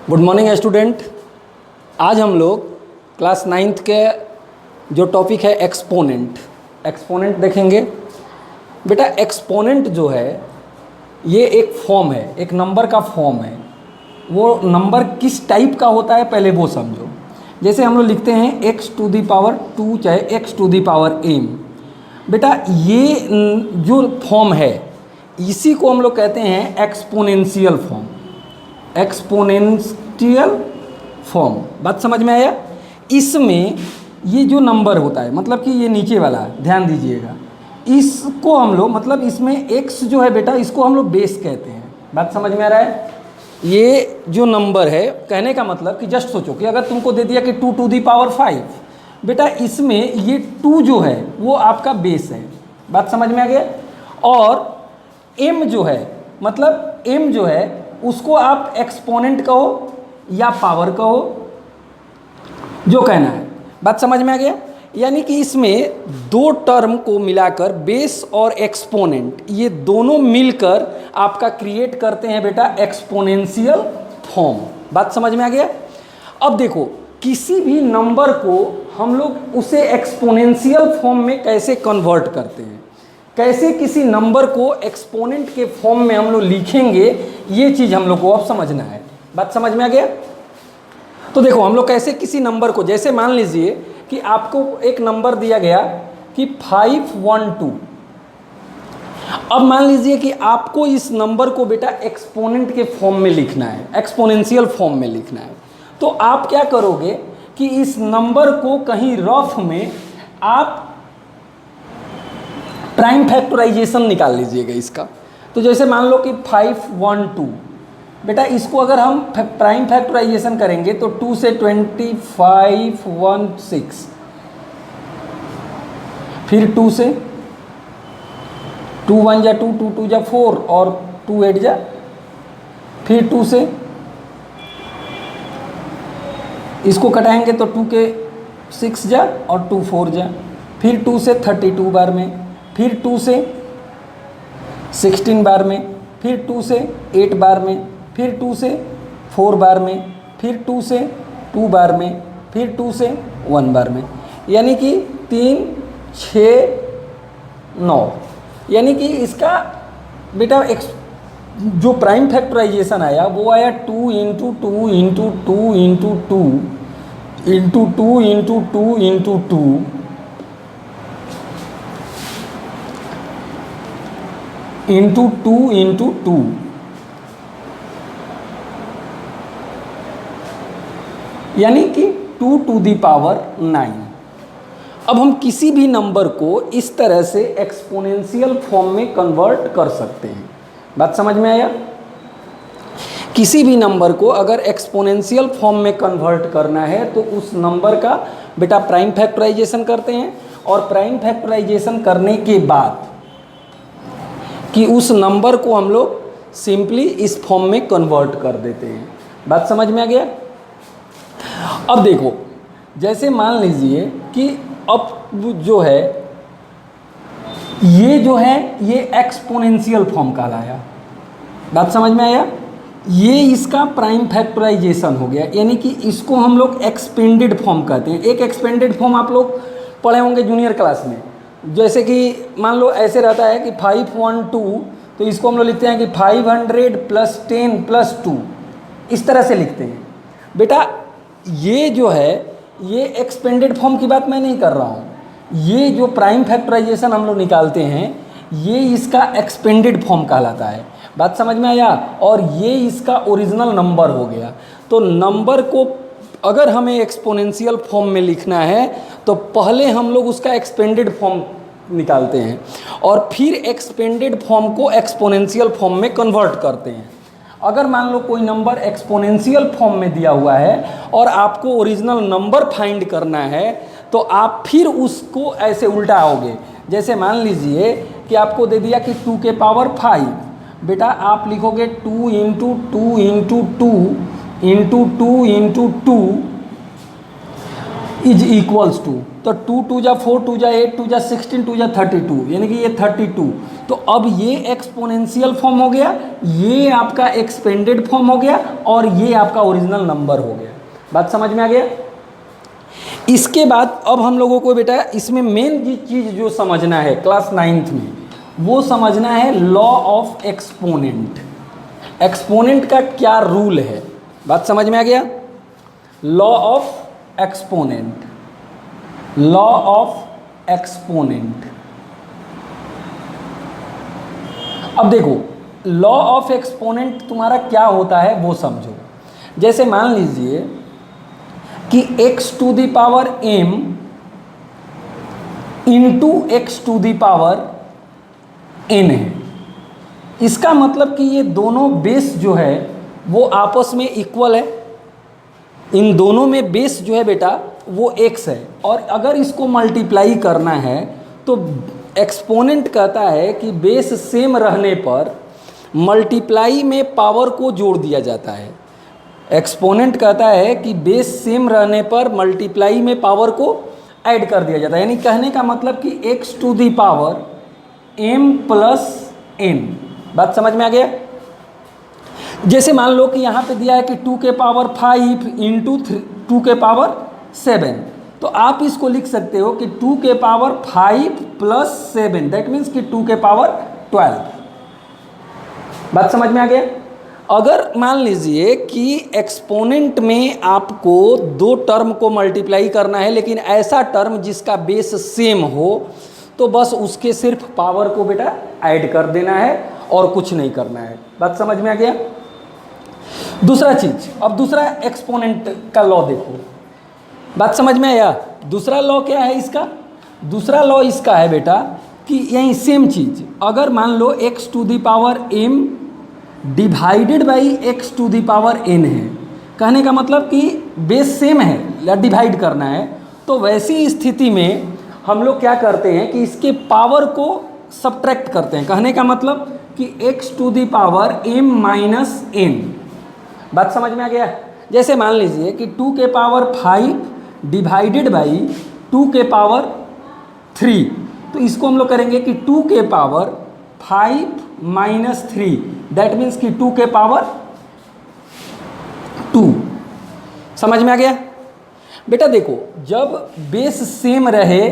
Good morning student. आज हम लोग क्लास 9th के जो टॉपिक है एक्सपोनेंट देखेंगे। बेटा एक्सपोनेंट जो है ये एक फॉर्म है, एक नंबर का फॉर्म है। वो नंबर किस टाइप का होता है पहले वो समझो। जैसे हम लोग लिखते हैं x⁻², चाहे x⁻m। बेटा ये जो फॉर्म है इसी को हम लोग कहते हैं एक्सपोनेंशियल फॉर्म। एक्सपोनेंशियल फॉर्म, बात समझ में आया। इसमें ये जो नंबर होता है, मतलब कि ये नीचे वाला, ध्यान दीजिएगा, इसको हम लोग, मतलब इसमें x जो है बेटा इसको हम लोग बेस कहते हैं। बात समझ में आ रहा है। ये जो नंबर है, कहने का मतलब कि जस्ट सोचो कि अगर तुमको दे दिया कि 2⁵, बेटा इसमें ये 2 जो है वो आपका बेस है। बात समझ में आ गया। और m जो है, मतलब m जो है उसको आप एक्सपोनेंट कहो या पावर कहो, जो कहना है। बात समझ में आ गया। यानी कि इसमें दो टर्म को मिलाकर बेस और एक्सपोनेंट, ये दोनों मिलकर आपका क्रिएट करते हैं बेटा एक्सपोनेंशियल फॉर्म। बात समझ में आ गया। अब देखो, किसी भी नंबर को हम लोग उसे एक्सपोनेंशियल फॉर्म में कैसे कन्वर्ट करते हैं, कैसे किसी नंबर को एक्सपोनेंट के फॉर्म में हम लोग लिखेंगे, ये चीज़ हम लोग को अब समझना है। बात समझ में आ गया। तो देखो हम लोग कैसे किसी नंबर को, जैसे मान लीजिए कि आपको एक नंबर दिया गया कि 512। अब मान लीजिए कि आपको इस नंबर को बेटा एक्सपोनेंट के फॉर्म में लिखना है, एक्सपोनेंशियल फॉर्म में लिखना है। तो आप क्या करोगे कि इस नंबर को कहीं रफ में आप प्राइम फैक्टराइजेशन निकाल लीजिएगा इसका। तो जैसे मान लो कि 512, बेटा इसको अगर हम प्राइम फैक्टराइजेशन करेंगे तो 2 से 2516, फिर 2 से 2 1 जा 2, 2 2 जा 4 और 2 8 जा, फिर 2 से इसको कटाएंगे तो 2 के 6 जा और 2 4 जा, फिर 2 से 32 बार में, फिर 2 से 16 बार में, फिर 2 से 8 बार में, फिर 2 से 4 बार में, फिर 2 से 2 बार में, फिर 2 से 1 बार में। यानी कि 3 6 9। यानी कि इसका बेटा जो प्राइम फैक्टराइजेशन आया वो आया 2 × 2 × 2 × 2 × 2 × 2 × 2 इंटू 2 × 2, यानी कि 2⁹9। अब हम किसी भी नंबर को इस तरह से एक्सपोनेंशियल फॉर्म में कन्वर्ट कर सकते हैं। बात समझ में आया। किसी भी नंबर को अगर एक्सपोनेंशियल फॉर्म में कन्वर्ट करना है तो उस नंबर का बेटा प्राइम फैक्टराइजेशन करते हैं, और प्राइम फैक्टराइजेशन करने के बाद कि उस नंबर को हम लोग सिंपली इस फॉर्म में कन्वर्ट कर देते हैं। बात समझ में आ गया। अब देखो, जैसे मान लीजिए कि अब जो है ये एक्सपोनेंशियल फॉर्म कहलाया। बात समझ में आया। ये इसका प्राइम फैक्टराइजेशन हो गया, यानी कि इसको हम लोग एक्सपेंडेड फॉर्म कहते हैं। एक एक्सपेंडेड फॉर्म आप लोग पढ़े होंगे जूनियर क्लास में। जैसे कि मान लो ऐसे रहता है कि 512, तो इसको हम लोग लिखते हैं कि 500 + 10 + 2, इस तरह से लिखते हैं। बेटा ये जो है ये एक्सपेंडेड फॉर्म की बात मैं नहीं कर रहा हूँ। ये जो प्राइम फैक्टराइजेशन हम लोग निकालते हैं ये इसका एक्सपेंडेड फॉर्म कहलाता है। बात समझ में आया। और ये इसका ओरिजिनल नंबर हो गया। तो नंबर को अगर हमें एक्सपोनेंशियल फॉर्म में लिखना है तो पहले हम लोग उसका एक्सपेंडेड फॉर्म निकालते हैं और फिर एक्सपेंडेड फॉर्म को एक्सपोनेंशियल फॉर्म में कन्वर्ट करते हैं। अगर मान लो कोई नंबर एक्सपोनेंशियल फॉर्म में दिया हुआ है और आपको ओरिजिनल नंबर फाइंड करना है तो आप फिर उसको ऐसे उल्टाओगे। जैसे मान लीजिए कि आपको दे दिया कि 2⁵, बेटा आप लिखोगे 2 × 2 × 2 × 2 × 2 इज इक्वल्स टू, तो 2 2 जा 4, 2 जा 8, 2 जा 16, 2 जा 32, यानी कि ये 32। तो अब ये एक्सपोनेंशियल फॉर्म हो गया, ये आपका एक्सपेंडेड फॉर्म हो गया, और ये आपका ओरिजिनल नंबर हो गया। बात समझ में आ गया? इसके बाद अब हम लोगों को बेटा इसमें मेन चीज़ जो समझना है क्लास 9th में, वो समझना है लॉ ऑफ एक्सपोनेंट। एक्सपोनेंट का क्या रूल है, बात समझ में आ गया? Law of exponent, law of exponent. अब देखो लॉ ऑफ एक्सपोनेंट तुम्हारा क्या होता है वो समझो। जैसे मान लीजिए कि x to the power m into x to the power n है। इसका मतलब कि ये दोनों बेस जो है वो आपस में इक्वल है। इन दोनों में बेस जो है बेटा वो x है, और अगर इसको मल्टीप्लाई करना है तो एक्सपोनेंट कहता है कि बेस सेम रहने पर मल्टीप्लाई में पावर को जोड़ दिया जाता है। एक्सपोनेंट कहता है कि बेस सेम रहने पर मल्टीप्लाई में पावर को ऐड कर दिया जाता है। यानी कहने का मतलब कि x to the power m plus n। बात समझ में आ गया? जैसे मान लो कि यहाँ पे दिया है कि 2 के पावर 5 इंटू 2 के पावर 7, तो आप इसको लिख सकते हो कि 2 के पावर 5 प्लस 7, दैट मीन्स कि 2 के पावर 12। बात समझ में आ गया? अगर मान लीजिए कि एक्सपोनेंट में आपको दो टर्म को मल्टीप्लाई करना है, लेकिन ऐसा टर्म जिसका बेस सेम हो, तो बस उसके सिर्फ पावर को बेटा ऐड कर देना है और कुछ नहीं करना है। बात समझ में आ गया? दूसरा चीज, अब दूसरा एक्सपोनेंट का लॉ देखो। बात समझ में आया? दूसरा लॉ क्या है इसका? दूसरा लॉ इसका है बेटा कि यही सेम चीज, अगर मान लो x to the power m divided by x to the power n है, कहने का मतलब कि बेस सेम है या डिवाइड करना है, तो वैसी स्थिति में हम लोग क्या करते हैं कि इसके पावर को सब्ट्रैक्ट करते हैं। कहने का मतलब कि x to the power m minus n। बात समझ में आ गया? जैसे मान लीजिए कि 2 के पावर 5 डिवाइडेड बाई 2 के पावर 3, तो इसको हम लोग करेंगे कि 2 के पावर 5 माइनस 3, दैट मीन्स कि 2 के पावर 2। समझ में आ गया? बेटा देखो, जब बेस सेम रहे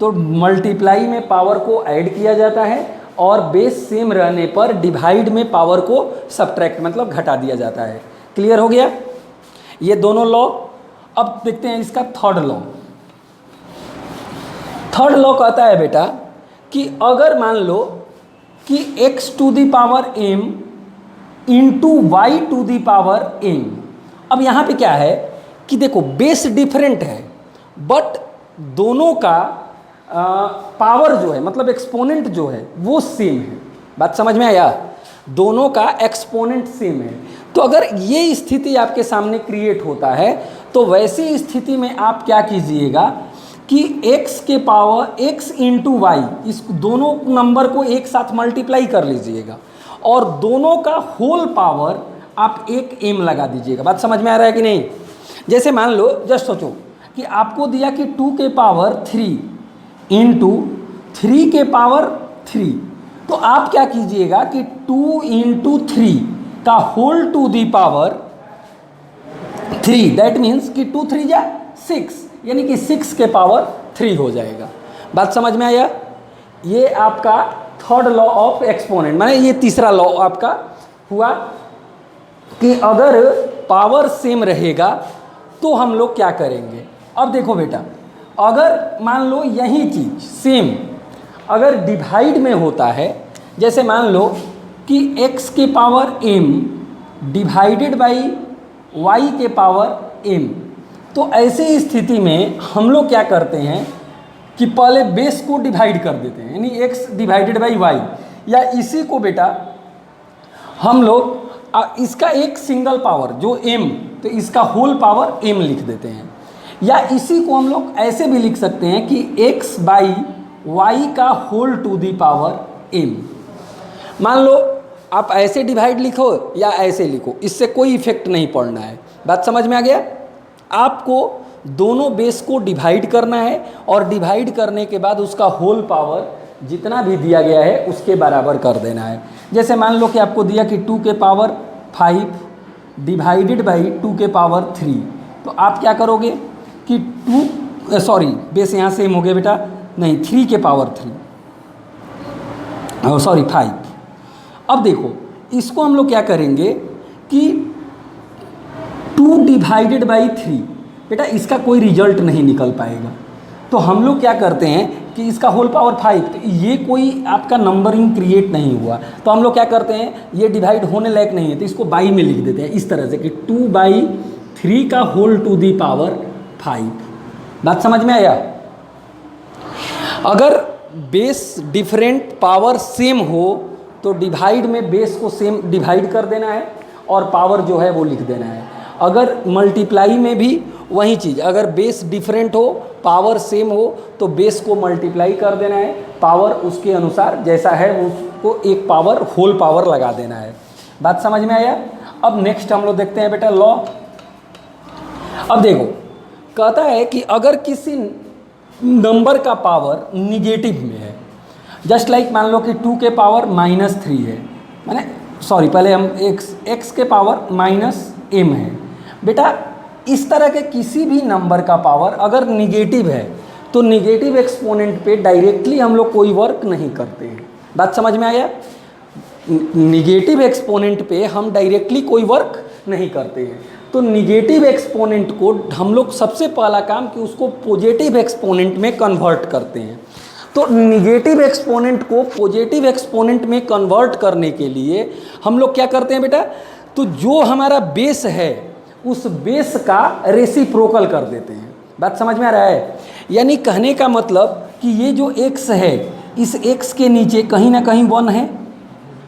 तो मल्टीप्लाई में पावर को ऐड किया जाता है, और बेस सेम रहने पर डिवाइड में पावर को सब्ट्रैक्ट मतलब घटा दिया जाता है। क्लियर हो गया ये दोनों लॉ? अब देखते हैं इसका थर्ड लॉ। थर्ड लॉ कहता है बेटा कि अगर मान लो कि x to the power m into y to the power m। अब यहाँ पे क्या है कि देखो बेस डिफरेंट है, बट दोनों का पावर जो है मतलब एक्सपोनेंट जो है वो सेम है। बात समझ में आया? दोनों का एक्सपोनेंट सेम है। तो अगर ये स्थिति आपके सामने क्रिएट होता है, तो वैसी स्थिति में आप क्या कीजिएगा कि x के पावर x इंटू वाई, इस दोनों नंबर को एक साथ मल्टीप्लाई कर लीजिएगा, और दोनों का होल पावर आप एक m लगा दीजिएगा। बात समझ में आ रहा है कि नहीं? जैसे मान लो, जस्ट सोचो कि आपको दिया कि 2 के पावर 3 इंटू 3 के पावर 3, तो आप क्या कीजिएगा कि 2 इंटू 3 का whole to the power 3, that means कि 2 3 जा 6, यानी कि 6 के पावर 3 हो जाएगा। बात समझ में आया? ये आपका थर्ड लॉ ऑफ एक्सपोनेंट, माने ये तीसरा लॉ आपका हुआ कि अगर पावर सेम रहेगा तो हम लोग क्या करेंगे। अब देखो बेटा, अगर मान लो यही चीज़ सेम अगर डिवाइड में होता है, जैसे मान लो कि x के power m divided by y के पावर m, तो ऐसी स्थिति में हम लोग क्या करते हैं कि पहले बेस को डिवाइड कर देते हैं, यानी x डिवाइडेड बाई y, या इसी को बेटा हम लोग इसका एक सिंगल पावर जो m, तो इसका होल पावर m लिख देते हैं। या इसी को हम लोग ऐसे भी लिख सकते हैं कि x बाई वाई का whole to the power m। मान लो आप ऐसे डिवाइड लिखो या ऐसे लिखो, इससे कोई इफेक्ट नहीं पड़ना है। बात समझ में आ गया? आपको दोनों बेस को डिवाइड करना है और डिवाइड करने के बाद उसका होल पावर जितना भी दिया गया है उसके बराबर कर देना है। जैसे मान लो कि आपको दिया कि 2 के पावर 5 डिवाइडेड बाई 2 के पावर 3, तो आप क्या करोगे कि बेस यहाँ सेम हो गया बेटा, नहीं 3 के पावर 5। अब देखो इसको हम लोग क्या करेंगे कि 2 डिवाइडेड बाई 3, बेटा इसका कोई रिजल्ट नहीं निकल पाएगा, तो हम लोग क्या करते हैं कि इसका होल पावर 5, तो ये कोई आपका नंबरिंग क्रिएट नहीं हुआ, तो हम लोग क्या करते हैं ये डिवाइड होने लायक नहीं है तो इसको बाई में लिख देते हैं इस तरह से कि 2/3 का होल टू दी पावर 5। बात समझ में आया? अगर बेस डिफरेंट पावर सेम हो तो डिवाइड में बेस को सेम डिवाइड कर देना है और पावर जो है वो लिख देना है। अगर मल्टीप्लाई में भी वही चीज़, अगर बेस डिफरेंट हो पावर सेम हो तो बेस को मल्टीप्लाई कर देना है, पावर उसके अनुसार जैसा है उसको एक पावर होल पावर लगा देना है। बात समझ में आया? अब नेक्स्ट हम लोग देखते हैं बेटा लॉ। अब देखो कहता है कि अगर किसी नंबर का पावर निगेटिव में है, जस्ट लाइक मान लो कि 2 के पावर -3 है, माने पहले हम x के पावर -m है। बेटा इस तरह के किसी भी नंबर का पावर अगर निगेटिव है तो निगेटिव एक्सपोनेंट पे डायरेक्टली हम लोग कोई वर्क नहीं करते हैं। बात समझ में आया? निगेटिव एक्सपोनेंट पे हम डायरेक्टली कोई वर्क नहीं करते हैं, तो निगेटिव एक्सपोनेंट को हम लोग सबसे पहला काम कि उसको पॉजिटिव एक्सपोनेंट में कन्वर्ट करते हैं। तो निगेटिव एक्सपोनेंट को पॉजिटिव एक्सपोनेंट में कन्वर्ट करने के लिए हम लोग क्या करते हैं बेटा, तो जो हमारा बेस है उस बेस का रेसिप्रोकल कर देते हैं। बात समझ में आ रहा है? यानी कहने का मतलब कि ये जो x है इस x के नीचे कहीं ना कहीं 1 है।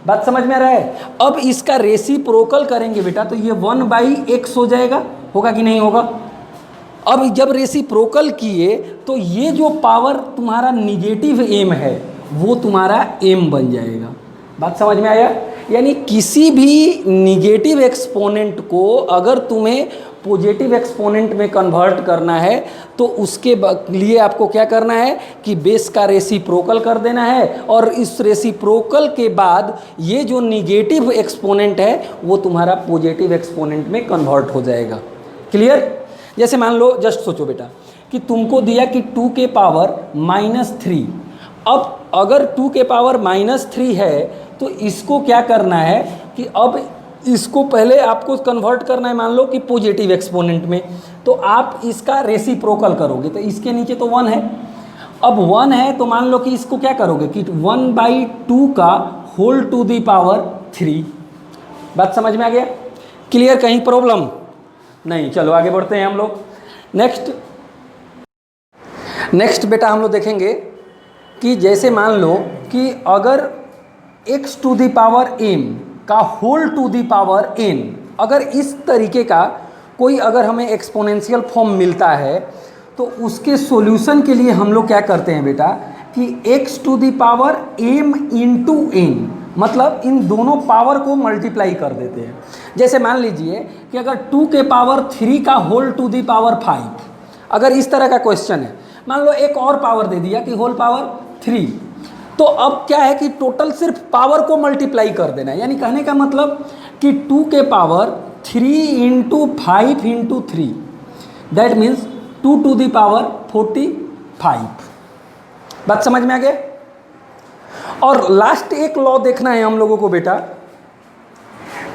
बात समझ में आ रहा है? अब इसका रेसिप्रोकल करेंगे बेटा तो ये 1/x हो जाएगा, होगा कि नहीं होगा? अब जब रेसिप्रोकल किए तो ये जो पावर तुम्हारा निगेटिव m है वो तुम्हारा m बन जाएगा। बात समझ में आया? यानी किसी भी निगेटिव एक्सपोनेंट को अगर तुम्हें पॉजिटिव एक्सपोनेंट में कन्वर्ट करना है तो उसके लिए आपको क्या करना है कि बेस का रेसिप्रोकल कर देना है और इस रेसिप्रोकल के बाद ये जो निगेटिव एक्सपोनेंट है वो तुम्हारा पॉजिटिव एक्सपोनेंट में कन्वर्ट हो जाएगा। क्लियर? जैसे मान लो जस्ट सोचो बेटा कि तुमको दिया कि 2 के पावर -3, अब अगर 2 के पावर -3 है तो इसको क्या करना है कि अब इसको पहले आपको कन्वर्ट करना है मान लो कि पॉजिटिव एक्सपोनेंट में, तो आप इसका रेसिप्रोकल करोगे तो इसके नीचे तो 1 है। अब 1 है तो मान लो कि इसको क्या करोगे कि 1/2 का होल टू दी पावर 3। बात समझ में आ गया? क्लियर? कहीं प्रॉब्लम नहीं? चलो आगे बढ़ते हैं हम लोग। नेक्स्ट बेटा हम लोग देखेंगे कि जैसे मान लो कि अगर x to the power m का whole to the power n, अगर इस तरीके का कोई अगर हमें एक्सपोनेंशियल फॉर्म मिलता है तो उसके सॉल्यूशन के लिए हम लोग क्या करते हैं बेटा कि x to the power m into n, मतलब इन दोनों पावर को मल्टीप्लाई कर देते हैं। जैसे मान लीजिए कि अगर 2 के पावर 3 का होल टू दी पावर 5, अगर इस तरह का क्वेश्चन है, मान लो एक और पावर दे दिया कि होल पावर 3, तो अब क्या है कि टोटल सिर्फ पावर को मल्टीप्लाई कर देना है। यानी कहने का मतलब कि 2 के power 3 into 5 into 3, that means 2 to the power 45। बात समझ में आ गया? और लास्ट एक लॉ देखना है हम लोगों को बेटा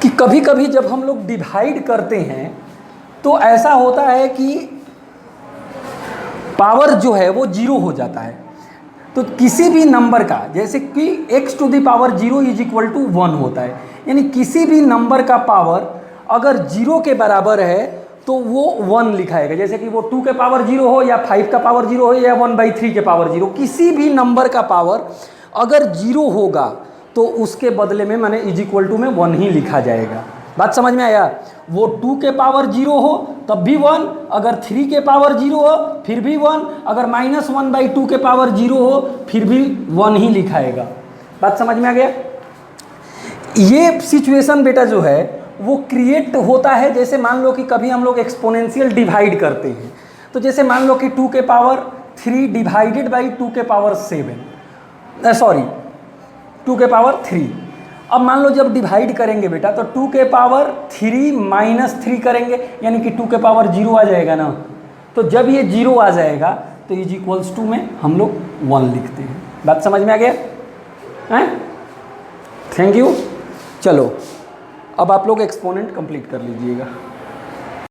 कि कभी कभी जब हम लोग डिवाइड करते हैं तो ऐसा होता है कि पावर जो है वो 0 हो जाता है। तो किसी भी नंबर का, जैसे कि x to the power 0 is equal to 1 होता है, यानी किसी भी नंबर का पावर अगर 0 के बराबर है तो वो 1 लिखाएगा। जैसे कि वो 2 के पावर 0 हो या 5 का पावर 0 हो या 1/3 के पावर 0, किसी भी नंबर का पावर अगर 0 होगा तो उसके बदले में माने इज इक्वल टू में 1 ही लिखा जाएगा। बात समझ में आया? वो 2 के पावर 0 हो तब भी 1, अगर 3 के पावर 0 हो फिर भी 1, अगर -1/2 के पावर 0 हो फिर भी 1 ही लिखाएगा। बात समझ में आ गया? ये सिचुएशन बेटा जो है वो क्रिएट होता है, जैसे मान लो कि कभी हम लोग एक्सपोनेंशियल डिवाइड करते हैं तो जैसे मान लो कि 2 के पावर 3 डिवाइडेड बाई 2 के पावर 7, सॉरी 2 के पावर 3। अब मान लो जब डिवाइड करेंगे बेटा तो 2 के पावर 3 माइनस 3 करेंगे, यानी कि 2 के पावर 0 आ जाएगा ना। तो जब ये 0 आ जाएगा तो इज इक्वल्स टू में हम लोग 1 लिखते हैं। बात समझ में आ गया हैं? Thank you. चलो अब आप लोग एक्सपोनेंट कंप्लीट कर लीजिएगा।